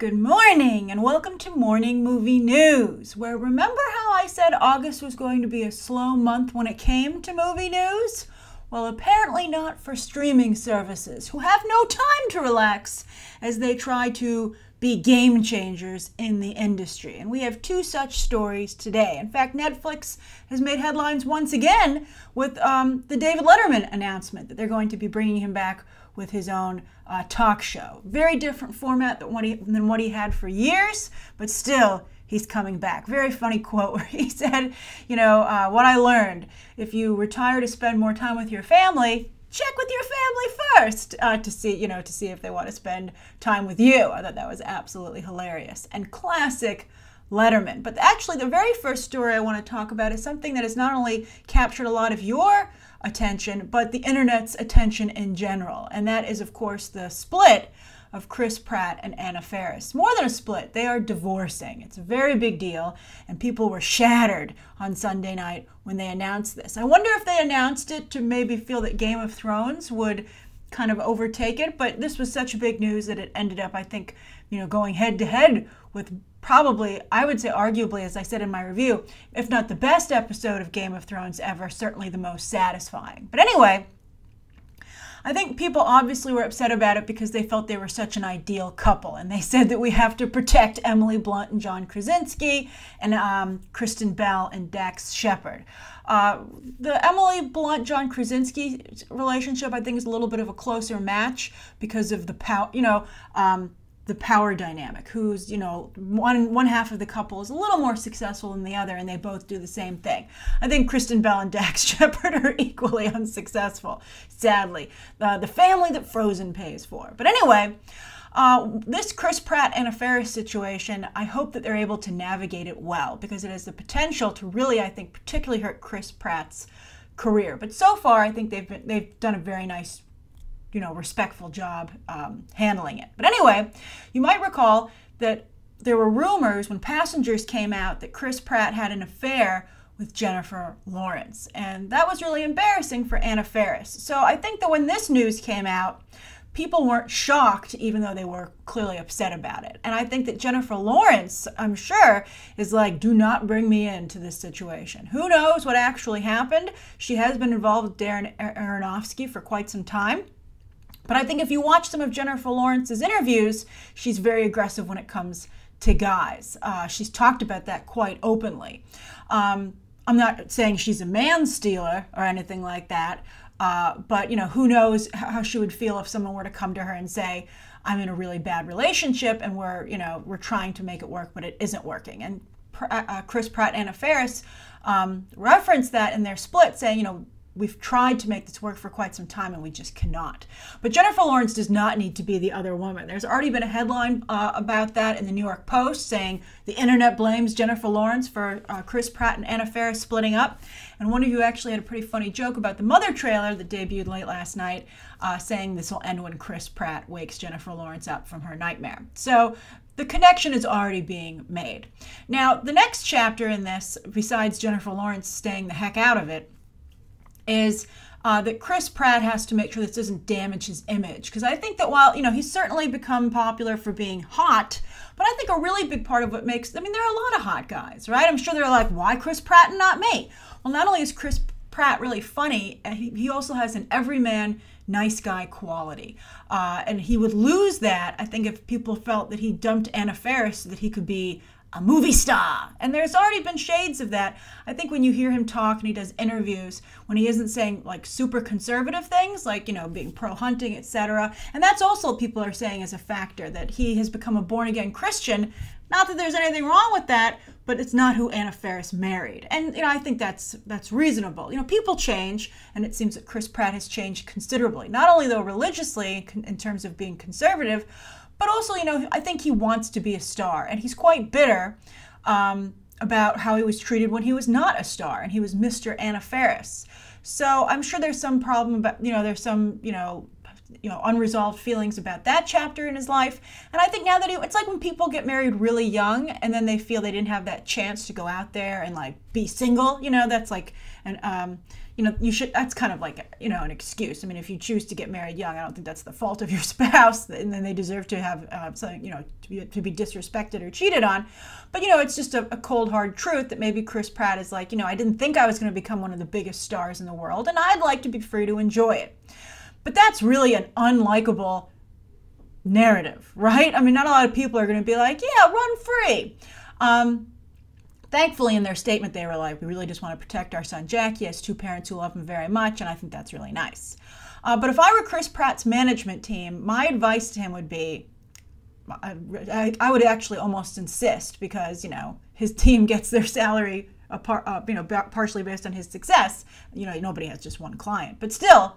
Good morning and welcome to Morning Movie News, where remember how I said August was going to be a slow month when it came to movie news? Well, apparently not for streaming services, who have no time to relax as they try to be game changers in the industry. And we have two such stories today. In fact, Netflix has made headlines once again with the David Letterman announcement that they're going to be bringing him back with his own talk show. Very different format than what he had for years, but still, he's coming back. Very funny quote where he said, what I learned, if you retire to spend more time with your family, check with your family first to see if they want to spend time with you. I thought that was absolutely hilarious and classic Letterman. But actually, the very first story I want to talk about is something that has not only captured a lot of your attention, but the internet's attention in general. And that is, of course, the split of Chris Pratt and Anna Faris. More than a split, they are divorcing. It's a very big deal, and people were shattered on Sunday night when they announced this. I wonder if they announced it to maybe feel that Game of Thrones would kind of overtake it, but this was such big news that it ended up, I think, going head to head with probably, I would say arguably, as I said in my review, if not the best episode of Game of Thrones ever, certainly the most satisfying. But anyway, I think people obviously were upset about it because they felt they were such an ideal couple. And they said that we have to protect Emily Blunt and John Krasinski and Kristen Bell and Dax Shepard. The Emily Blunt-John Krasinski relationship, I think, is a little bit of a closer match because of the power, the power dynamic, who's, one half of the couple is a little more successful than the other, and they both do the same thing. I think Kristen Bell and Dax Shepard are equally unsuccessful, sadly. The family that Frozen pays for. But anyway, this Chris Pratt and Anna Faris situation, I hope that they're able to navigate it well, because it has the potential to really, I think, particularly hurt Chris Pratt's career. But so far, I think they've done a very nice respectful job handling it. But anyway, you might recall that there were rumors when Passengers came out that Chris Pratt had an affair with Jennifer Lawrence. And that was really embarrassing for Anna Faris. So I think that when this news came out, people weren't shocked, even though they were clearly upset about it. And I think that Jennifer Lawrence, I'm sure, is like, do not bring me into this situation. Who knows what actually happened? She has been involved with Darren Aronofsky for quite some time. But I think if you watch some of Jennifer Lawrence's interviews, she's very aggressive when it comes to guys. She's talked about that quite openly. I'm not saying she's a man stealer or anything like that, but who knows how she would feel if someone were to come to her and say, I'm in a really bad relationship and we're trying to make it work, but it isn't working. And Chris Pratt and Anna Faris referenced that in their split, saying, we've tried to make this work for quite some time and we just cannot. But Jennifer Lawrence does not need to be the other woman. There's already been a headline about that in the New York Post saying the internet blames Jennifer Lawrence for Chris Pratt and Anna Faris splitting up. And one of you actually had a pretty funny joke about the Mother trailer that debuted late last night, saying this will end when Chris Pratt wakes Jennifer Lawrence up from her nightmare. So the connection is already being made. Now, the next chapter in this, besides Jennifer Lawrence staying the heck out of it, is that Chris Pratt has to make sure this doesn't damage his image. Because I think that while, he's certainly become popular for being hot, but I think a really big part of what makes, there are a lot of hot guys, right? I'm sure they're like, why Chris Pratt and not me? Well, not only is Chris Pratt really funny, he also has an everyman nice guy quality. And he would lose that, I think, if people felt that he dumped Anna Faris so that he could be a movie star. And there's already been shades of that. I think when you hear him talk and he does interviews, when he isn't saying like super conservative things, like, being pro-hunting, etc. And that's also people are saying as a factor that he has become a born-again Christian. Not that there's anything wrong with that, but it's not who Anna Faris married. And, I think that's reasonable. People change, and it seems that Chris Pratt has changed considerably. Not only, though, religiously in terms of being conservative, but also, I think he wants to be a star, and he's quite bitter about how he was treated when he was not a star, and he was Mr. Anna Faris. So I'm sure there's some problem about, there's some, unresolved feelings about that chapter in his life. And I think now that it's like when people get married really young and then they feel they didn't have that chance to go out there and like be single, that's like, and that's kind of like, an excuse. I mean, if you choose to get married young, I don't think that's the fault of your spouse, and then they deserve to have something, to be disrespected or cheated on. But, it's just a cold, hard truth that maybe Chris Pratt is like, I didn't think I was going to become one of the biggest stars in the world, and I'd like to be free to enjoy it. But that's really an unlikable narrative, right? I mean, not a lot of people are going to be like, yeah, run free. Thankfully, in their statement, they were like, we really just want to protect our son Jack. He has two parents who love him very much, and I think that's really nice. But if I were Chris Pratt's management team, my advice to him would be, I would actually almost insist, because, his team gets their salary partially based on his success. Nobody has just one client. But still,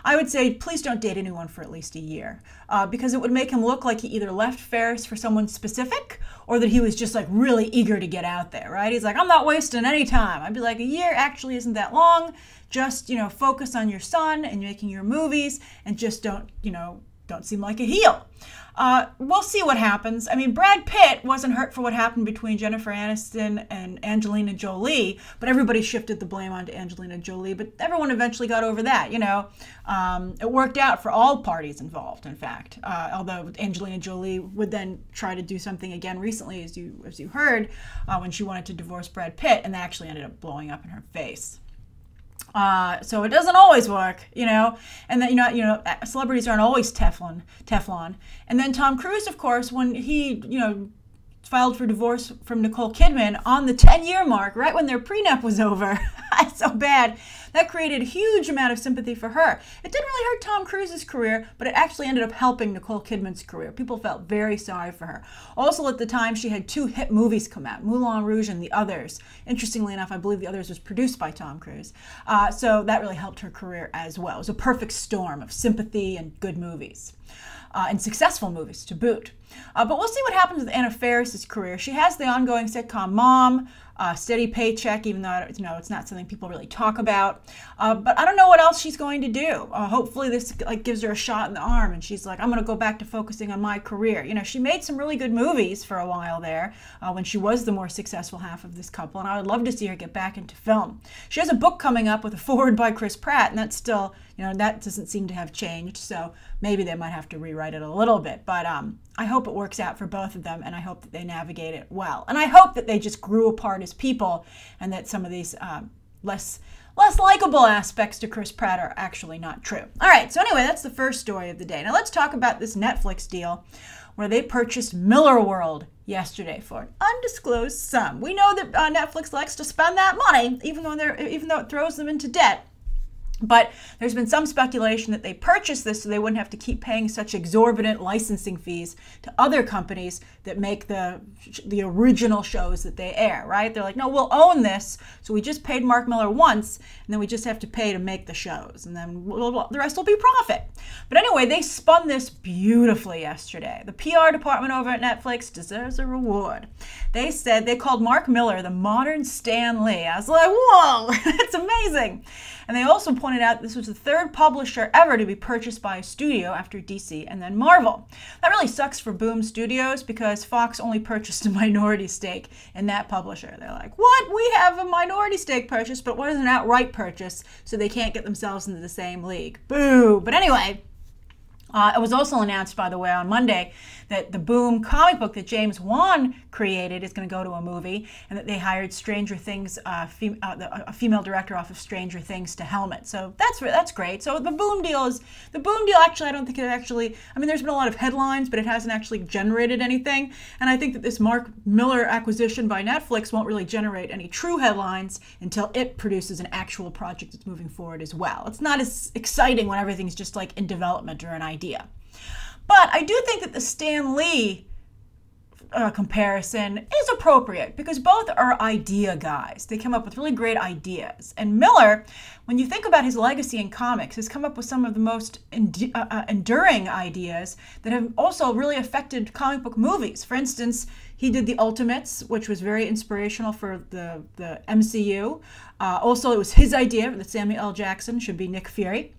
I would say, please don't date anyone for at least a year, because it would make him look like he either left Faris for someone specific or that he was just like really eager to get out there, right? He's like, I'm not wasting any time. I'd be like, a year actually isn't that long. Just, focus on your son and making your movies, and just don't seem like a heel. We'll see what happens. I mean, Brad Pitt wasn't hurt for what happened between Jennifer Aniston and Angelina Jolie, but everybody shifted the blame onto Angelina Jolie, but everyone eventually got over that, It worked out for all parties involved, in fact, although Angelina Jolie would then try to do something again recently, as you heard, when she wanted to divorce Brad Pitt, and that actually ended up blowing up in her face. So it doesn't always work, and then, celebrities aren't always Teflon. And then Tom Cruise, of course, when he, filed for divorce from Nicole Kidman on the 10-year mark, right when their prenup was over, so bad, that created a huge amount of sympathy for her. It didn't really hurt Tom Cruise's career, but it actually ended up helping Nicole Kidman's career. People felt very sorry for her. Also, at the time, she had 2 hit movies come out, Moulin Rouge and The Others. Interestingly enough, I believe The Others was produced by Tom Cruise. So that really helped her career as well. It was a perfect storm of sympathy and good movies. And successful movies to boot. But we'll see what happens with Anna Faris's career. She has the ongoing sitcom Mom, steady paycheck, even though it's not something people really talk about. But I don't know what else she's going to do. Hopefully this gives her a shot in the arm, and she's like, I'm going to go back to focusing on my career. She made some really good movies for a while there when she was the more successful half of this couple, and I would love to see her get back into film. She has a book coming up with a foreword by Chris Pratt, and that's still, that doesn't seem to have changed, so maybe they might have to rewrite it a little bit. But I hope it works out for both of them, and I hope that they navigate it well. And I hope that they just grew apart as people, and that some of these less likable aspects to Chris Pratt are actually not true. All right, so anyway, that's the first story of the day. Now let's talk about this Netflix deal where they purchased Millarworld yesterday for an undisclosed sum. We know that Netflix likes to spend that money, even though it throws them into debt. But there's been some speculation that they purchased this so they wouldn't have to keep paying such exorbitant licensing fees to other companies that make the original shows that they air, right? They're like, no, we'll own this, so we just paid Mark Millar once, and then we just have to pay to make the shows, and then the rest will be profit. But anyway, they spun this beautifully yesterday. The PR department over at Netflix deserves a reward. They said they called Mark Millar the modern Stan Lee. I was like, whoa, that's amazing. And they also pointed out this was the 3rd publisher ever to be purchased by a studio after DC and then Marvel. That really sucks for Boom Studios because Fox only purchased a minority stake in that publisher. They're like, what? We have a minority stake purchase, but what is an outright purchase? So they can't get themselves into the same league. Boo! But anyway, it was also announced, by the way, on Monday that the Boom comic book that James Wan created is going to go to a movie, and that they hired Stranger Things, a female director off of Stranger Things to helm it. So that's great. So the Boom deal, actually, I don't think it actually, I mean, there's been a lot of headlines, but it hasn't actually generated anything. And I think that this Mark Millar acquisition by Netflix won't really generate any true headlines until it produces an actual project that's moving forward as well. It's not as exciting when everything's just like in development or an idea. But I do think that the Stan Lee comparison is appropriate because both are idea guys. They come up with really great ideas. And Millar, when you think about his legacy in comics, has come up with some of the most enduring ideas that have also really affected comic book movies. For instance, he did The Ultimates, which was very inspirational for the MCU. Also, it was his idea that Samuel L. Jackson should be Nick Fury.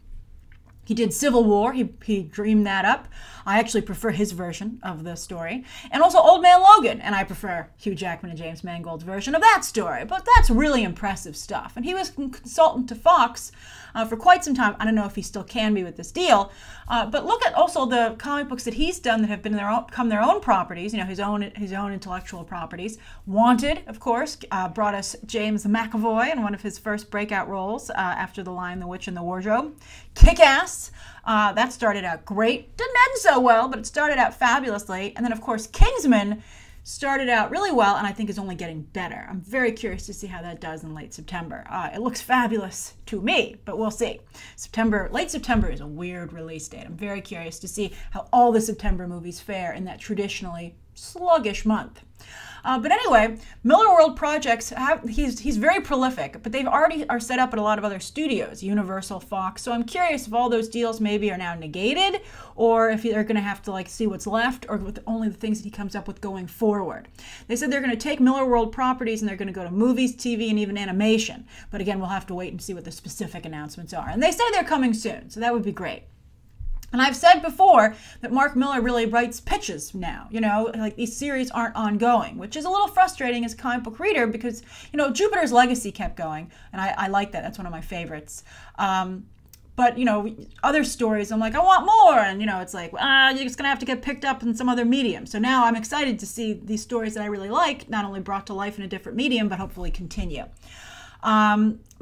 He did Civil War. He dreamed that up. I actually prefer his version of the story. And also Old Man Logan. And I prefer Hugh Jackman and James Mangold's version of that story. But that's really impressive stuff. And he was a consultant to Fox for quite some time. I don't know if he still can be with this deal. But look at also the comic books that he's done that have become their own properties, his own intellectual properties. Wanted, of course, brought us James McAvoy in one of his first breakout roles after The Lion, the Witch, and the Wardrobe. Kick-Ass. That started out great. Didn't end so well, but it started out fabulously. And then, of course, Kingsman started out really well and I think is only getting better. I'm very curious to see how that does in late September. It looks fabulous to me, but we'll see. Late September is a weird release date. I'm very curious to see how all the September movies fare in that traditionally sluggish month. But anyway, Millarworld projects, he's very prolific, but they've already are set up at a lot of other studios, Universal, Fox. So I'm curious if all those deals maybe are now negated, or if they're going to have to see what's left, or with only the things that he comes up with going forward. They said they're going to take Millarworld properties and they're going to go to movies, TV, and even animation. But again, we'll have to wait and see what the specific announcements are. And they say they're coming soon, so that would be great. And I've said before that Mark Millar really writes pitches now, like these series aren't ongoing, which is a little frustrating as a comic book reader because, Jupiter's Legacy kept going, and I like that. That's one of my favorites. But, other stories, I'm like, I want more. And, it's like, you're just going to have to get picked up in some other medium. So now I'm excited to see these stories that I really like, not only brought to life in a different medium, but hopefully continue.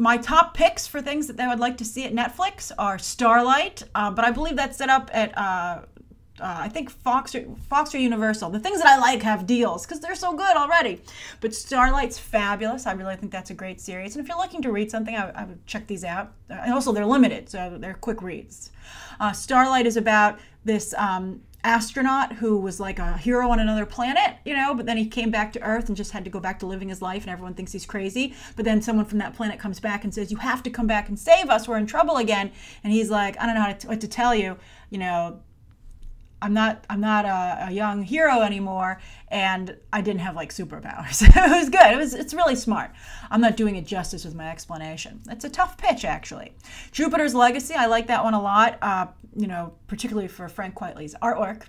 My top picks for things that they would like to see at Netflix are Starlight, but I believe that's set up at, I think Fox or Universal. The things that I like have deals because they're so good already. But Starlight's fabulous. I really think that's a great series. And if you're looking to read something, I would check these out. And also, they're limited, so they're quick reads. Starlight is about this astronaut who was like a hero on another planet, but then he came back to Earth and just had to go back to living his life and everyone thinks he's crazy. But then someone from that planet comes back and says, you have to come back and save us. We're in trouble again. And he's like, I don't know what to tell you. I'm not a young hero anymore, and I didn't have superpowers. It was good. It's really smart. I'm not doing it justice with my explanation. It's a tough pitch, actually. Jupiter's Legacy, I like that one a lot. Particularly for Frank Quitely's artwork.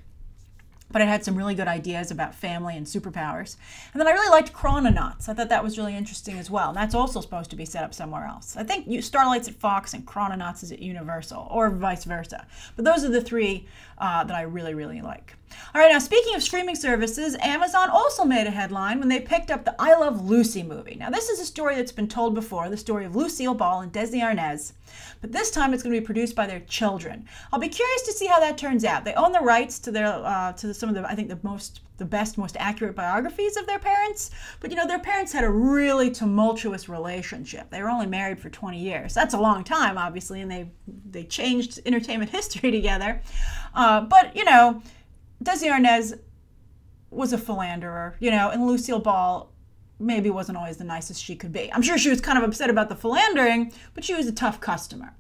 But it had some really good ideas about family and superpowers. And then I really liked Chrononauts. I thought that was really interesting as well. And that's also supposed to be set up somewhere else. I think Starlight's at Fox and Chrononauts is at Universal, or vice versa. But those are the three that I really, really like. All right, now speaking of streaming services, Amazon also made a headline when they picked up the I Love Lucy movie. Now this is a story that's been told before, the story of Lucille Ball and Desi Arnaz, but this time it's going to be produced by their children. I'll be curious to see how that turns out. They own the rights to some of the, I think, the best, most accurate biographies of their parents, but their parents had a really tumultuous relationship. They were only married for 20 years. That's a long time, obviously, and they changed entertainment history together. But Desi Arnaz was a philanderer, and Lucille Ball maybe wasn't always the nicest she could be. I'm sure she was kind of upset about the philandering, but she was a tough customer.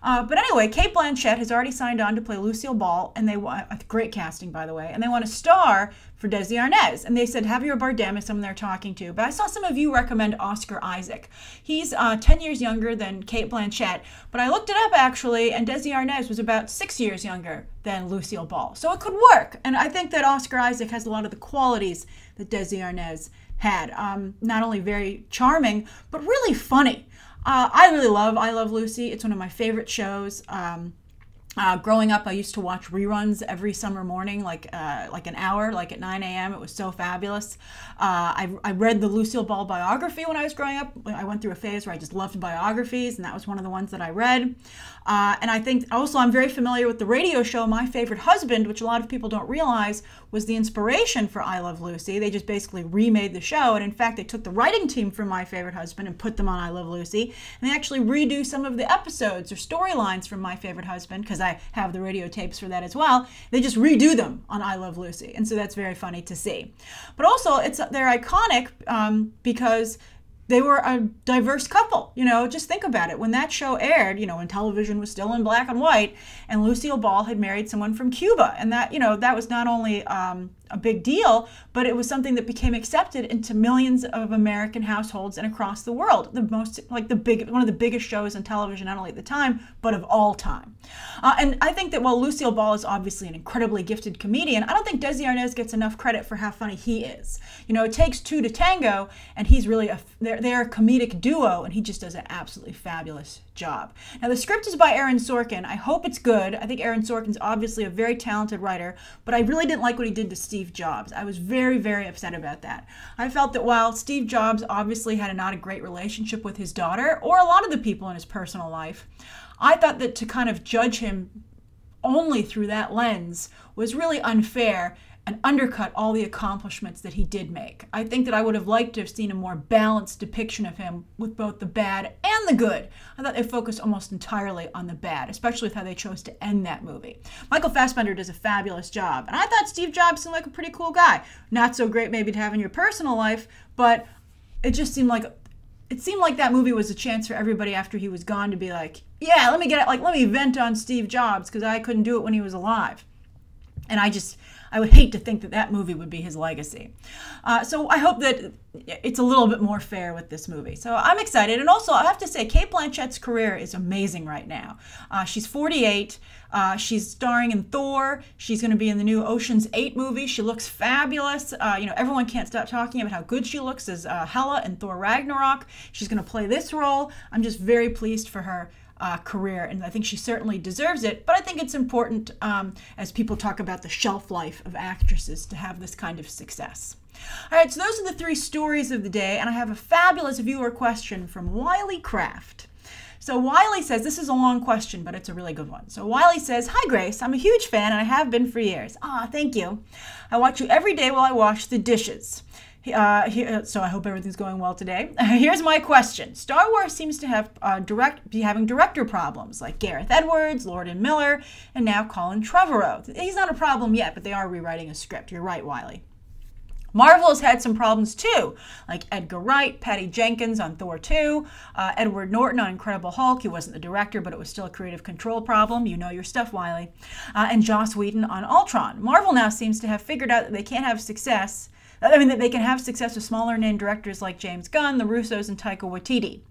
But anyway, Cate Blanchett has already signed on to play Lucille Ball, and they want, great casting, by the way, and they want a star for Desi Arnaz. And they said Javier Bardem is someone they're talking to, but I saw some of you recommend Oscar Isaac. He's 10 years younger than Cate Blanchett, but I looked it up actually, and Desi Arnaz was about 6 years younger than Lucille Ball. So it could work, and I think that Oscar Isaac has a lot of the qualities that Desi Arnaz had. Not only very charming, but really funny. I love Lucy. It's one of my favorite shows. Growing up, I used to watch reruns every summer morning, like an hour, like at 9 a.m. It was so fabulous. I read the Lucille Ball biography when I was growing up. I went through a phase where I just loved biographies, and that was one of the ones that I read. And I think also I'm very familiar with the radio show My Favorite Husband, which a lot of people don't realize was the inspiration for I Love Lucy. They just basically remade the show, and in fact, they took the writing team from My Favorite Husband and put them on I Love Lucy, and they actually redo some of the episodes or storylines from My Favorite Husband, because I have the radio tapes for that as well. They just redo them on I Love Lucy, and so that's very funny to see. But also, they're iconic because they were a diverse couple. Just think about it. When that show aired, when television was still in black and white, and Lucille Ball had married someone from Cuba, and that was not only a big deal, but it was something that became accepted into millions of American households and across the world. One of the biggest shows on television, not only at the time, but of all time. And I think that while Lucille Ball is obviously an incredibly gifted comedian, I don't think Desi Arnaz gets enough credit for how funny he is. It takes two to tango, and he's really they're a comedic duo, and he just does an absolutely fabulous job. Now, the script is by Aaron Sorkin. I hope it's good. I think Aaron Sorkin's obviously a very talented writer, but I really didn't like what he did to Steve Jobs. I was very, very upset about that. I felt that while Steve Jobs obviously had not a great relationship with his daughter, or a lot of the people in his personal life, I thought that to kind of judge him only through that lens was really unfair and undercut all the accomplishments that he did make. I think that I would have liked to have seen a more balanced depiction of him with both the bad and the good. I thought they focused almost entirely on the bad, especially with how they chose to end that movie. Michael Fassbender does a fabulous job, and I thought Steve Jobs seemed like a pretty cool guy. Not so great maybe to have in your personal life, but it just seemed like that movie was a chance for everybody after he was gone to be like, yeah, let me vent on Steve Jobs because I couldn't do it when he was alive. And I would hate to think that movie would be his legacy. So I hope that it's a little bit more fair with this movie. So I'm excited. And also, I have to say, Cate Blanchett's career is amazing right now. She's 48. She's starring in Thor. She's going to be in the new Ocean's 8 movie. She looks fabulous. Everyone can't stop talking about how good she looks as Hela in Thor Ragnarok. She's going to play this role. I'm just very pleased for her career, and I think she certainly deserves it, but I think it's important as people talk about the shelf life of actresses to have this kind of success. All right, so those are the 3 stories of the day, and I have a fabulous viewer question from Wiley Craft. So Wiley says, this is a long question, but it's a really good one. So Wiley says, hi Grace, I'm a huge fan and I have been for years. Thank you. I watch you every day while I wash the dishes. So I hope everything's going well today. Here's my question. Star Wars seems to have be having director problems, like Gareth Edwards, Lord and Millar, and now Colin Trevorrow. He's not a problem yet, but they are rewriting a script. You're right, Wiley. Marvel has had some problems too, like Edgar Wright, Patty Jenkins on Thor 2, Edward Norton on Incredible Hulk. He wasn't the director, but it was still a creative control problem. You know your stuff, Wiley. And Joss Whedon on Ultron. Marvel now seems to have figured out that they can't have success. That they can have success with smaller name directors like James Gunn, the Russos, and Taika Waititi.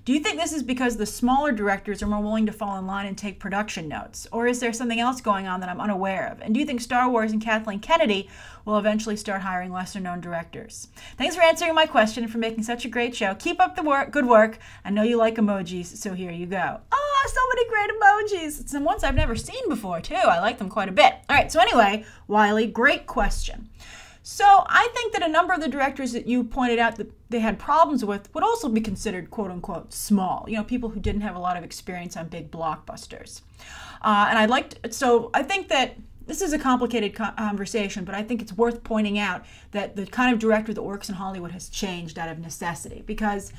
Do you think this is because the smaller directors are more willing to fall in line and take production notes? Or is there something else going on that I'm unaware of? And do you think Star Wars and Kathleen Kennedy will eventually start hiring lesser-known directors? Thanks for answering my question and for making such a great show. Keep up the good work. I know you like emojis, so here you go. So many great emojis. Some ones I've never seen before, too. I like them quite a bit. All right, so anyway, Wiley, great question. So I think that a number of the directors that you pointed out that they had problems with would also be considered quote-unquote small, people who didn't have a lot of experience on big blockbusters. So I think that this is a complicated conversation, but I think it's worth pointing out that the kind of director that works in Hollywood has changed out of necessity because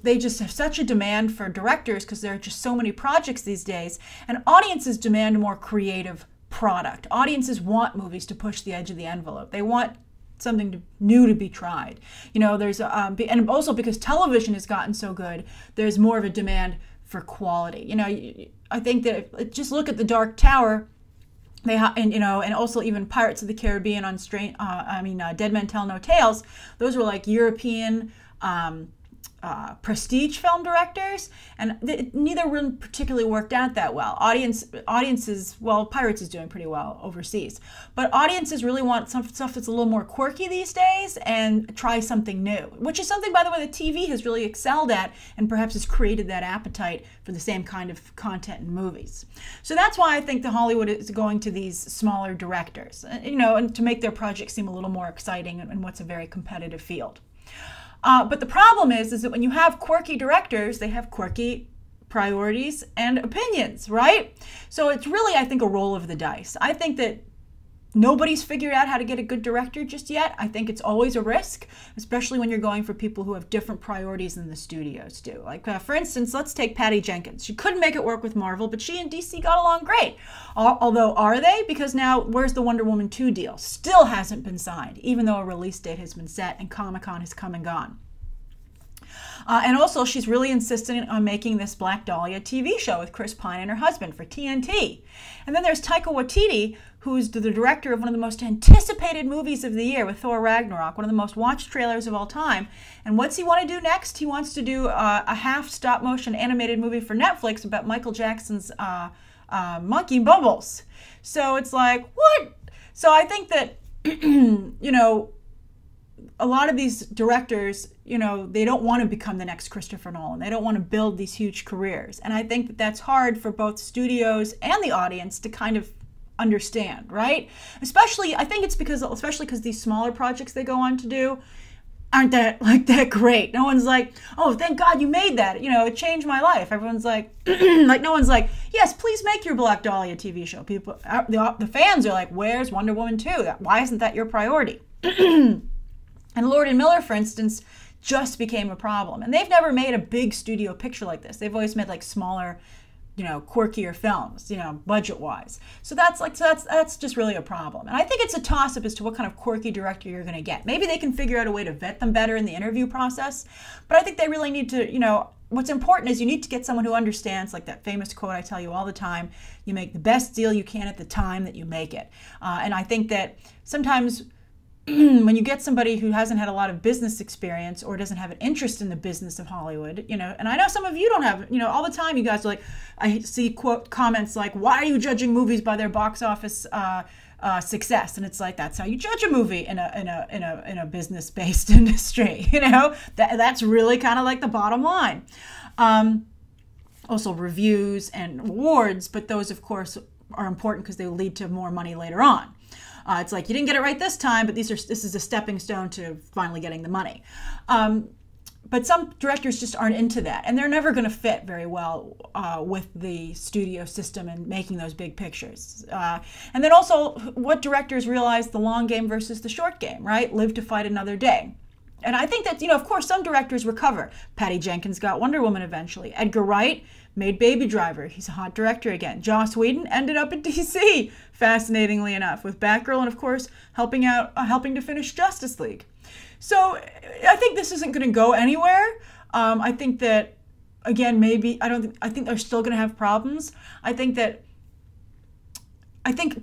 they just have such a demand for directors because there are just so many projects these days, and audiences demand more creative product. Audiences want movies to push the edge of the envelope. They want something new to be tried. There's and also because television has gotten so good, there's more of a demand for quality. I think that just look at The Dark Tower. And also even Pirates of the Caribbean on Dead Men Tell No Tales. Those were like European prestige film directors, and neither really particularly worked out that well. Audiences, well, Pirates is doing pretty well overseas, but audiences really want some stuff that's a little more quirky these days and try something new, which is something, by the way, that TV has really excelled at and perhaps has created that appetite for the same kind of content in movies. So that's why I think that Hollywood is going to these smaller directors, and to make their projects seem a little more exciting in what's a very competitive field. But the problem is that when you have quirky directors, they have quirky priorities and opinions, right? So it's really, I think, a roll of the dice. I think that nobody's figured out how to get a good director just yet. I think it's always a risk, especially when you're going for people who have different priorities than the studios do. Like, for instance, let's take Patty Jenkins. She couldn't make it work with Marvel, but she and DC got along great. Although, are they? Because now, where's the Wonder Woman 2 deal? Still hasn't been signed, even though a release date has been set and Comic-Con has come and gone. And also, she's really insistent on making this Black Dahlia TV show with Chris Pine and her husband for TNT. And then there's Taika Waititi, who's the director of one of the most anticipated movies of the year with Thor Ragnarok, one of the most watched trailers of all time. And what's he want to do next? He wants to do a half stop-motion animated movie for Netflix about Michael Jackson's monkey Bubbles. So it's like, what? So I think that, you know, a lot of these directors, you know, they don't want to become the next Christopher Nolan. They don't want to build these huge careers. And I think that that's hard for both studios and the audience to kind of understand, right? Especially, I think it's because these smaller projects they go on to do aren't that great. No one's like, oh, thank God you made that. You know, it changed my life. Everyone's like, like no one's like, yes, please make your Black Dahlia TV show. People, the fans are like, where's Wonder Woman 2? Why isn't that your priority? And Lord and Miller, for instance, just became a problem. And they've never made a big studio picture like this. They've always made like smaller, you know, quirkier films, you know, budget-wise. So that's just really a problem. And I think it's a toss-up as to what kind of quirky director you're going to get. Maybe they can figure out a way to vet them better in the interview process. But I think they really need to, you know, what's important is you need to get someone who understands, like that famous quote I tell you all the time, you make the best deal you can at the time that you make it. And I think that sometimes when you get somebody who hasn't had a lot of business experience or doesn't have an interest in the business of Hollywood, you know, and I know some of you don't have, you know, all the time you guys are like, I see quote comments like, why are you judging movies by their box office success? And it's like, that's how you judge a movie in a business-based industry, you know, that's really kind of like the bottom line. Also reviews and awards, but those of course are important because they will lead to more money later on. It's like, you didn't get it right this time, but this is a stepping stone to finally getting the money. But some directors just aren't into that, and they're never going to fit very well with the studio system and making those big pictures. And then also, what directors realize the long game versus the short game, right? Live to fight another day. And I think that, you know, of course, some directors recover. Patty Jenkins got Wonder Woman eventually. Edgar Wright made Baby Driver. He's a hot director again. Joss Whedon ended up in DC, fascinatingly enough, with Batgirl and, of course, helping to finish Justice League. So I think this isn't going to go anywhere. I think that, again, maybe, I think they're still going to have problems. I think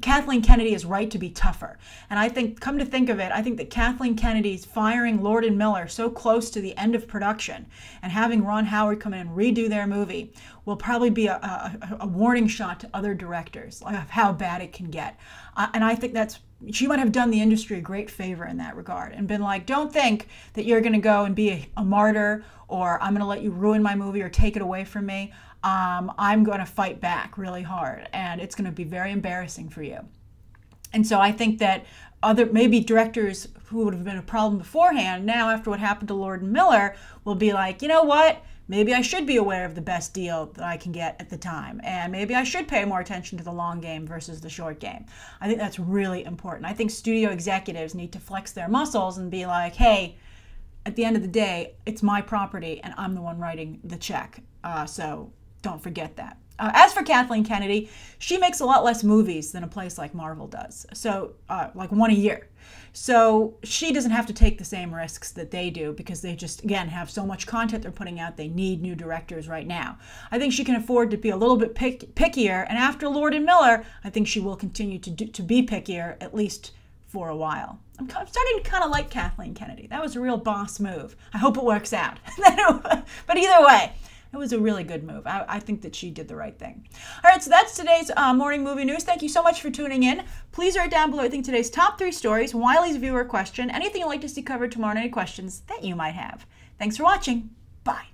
Kathleen Kennedy is right to be tougher. And I think, come to think of it, I think that Kathleen Kennedy's firing Lord and Miller so close to the end of production and having Ron Howard come in and redo their movie will probably be a warning shot to other directors of how bad it can get. And I think she might have done the industry a great favor in that regard and been like, don't think that you're going to go and be a martyr, or I'm going to let you ruin my movie or take it away from me. I'm going to fight back really hard, and it's going to be very embarrassing for you. And so I think that maybe directors who would have been a problem beforehand, now after what happened to Lord and Miller, will be like, you know what? Maybe I should be aware of the best deal that I can get at the time, and maybe I should pay more attention to the long game versus the short game. I think that's really important. I think studio executives need to flex their muscles and be like, hey, at the end of the day, it's my property, and I'm the one writing the check. So don't forget that. As for Kathleen Kennedy, she makes a lot less movies than a place like Marvel does. So, like one a year. So she doesn't have to take the same risks that they do because they just, again, have so much content they're putting out. They need new directors right now. I think she can afford to be a little bit pickier. And after Lord and Miller, I think she will continue to be pickier, at least for a while. I'm starting to kind of like Kathleen Kennedy. That was a real boss move. I hope it works out. But either way, it was a really good move. I think that she did the right thing. All right, so that's today's morning movie news. Thank you so much for tuning in. Please write down below, I think, today's top 3 stories, Wiley's viewer question, anything you'd like to see covered tomorrow, any questions that you might have. Thanks for watching. Bye.